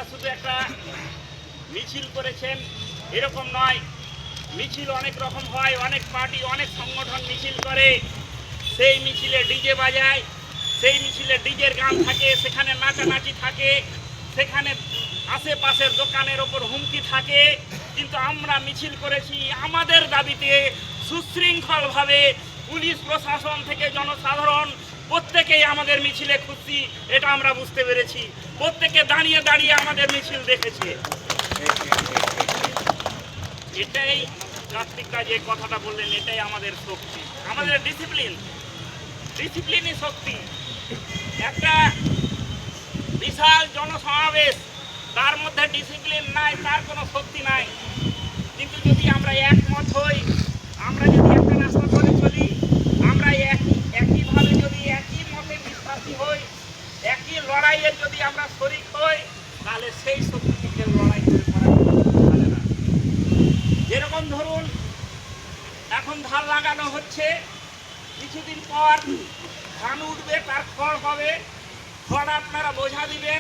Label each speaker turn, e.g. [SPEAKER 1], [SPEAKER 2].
[SPEAKER 1] শুধু একটা মিছিল করেছেন এরকম নয়, মিছিল অনেক রকম হয়, অনেক পার্টি অনেক সংগঠন মিছিল করে, সেই মিছিলে ডিজে বাজায়, সেই মিছিলে ডিজের গান থাকে, সেখানে নাচানাচি থাকে, সেখানে আশেপাশের দোকানের ওপর হুমকি থাকে। কিন্তু আমরা মিছিল করেছি আমাদের দাবিতে সুশৃঙ্খলভাবে, পুলিশ প্রশাসন থেকে জনসাধারণ প্রত্যেকেই আমাদের মিছিলে খুশি, এটা আমরা বুঝতে পেরেছি। প্রত্যেকে দাঁড়িয়ে দাঁড়িয়ে আমাদের মিছিল দেখেছে। এটাই কার্তিকদা যে কথাটা বললেন, এটাই আমাদের শক্তি, আমাদের ডিসিপ্লিনই শক্তি। একটা বিশাল জনসমাবেশ, তার মধ্যে ডিসিপ্লিন নাই, তার কোনো শক্তি নাই। কিন্তু যদি আমরা একমত হই, আমরা যদি একটা রাস্তা ধরে চলি, আমরা একইভাবে যদি একই মতে বিশ্বাসী হই, একই লড়াইয়ের যদি আমরা শরিক হই, তাহলে সেই শক্তিকে লড়াই করে পরাজিত পারে না। যেরকম ধরুন এখন ধান লাগানো হচ্ছে, কিছুদিন পর ধান উঠবে, তার খড় হবে, খড় আপনারা বোঝা দিবেন,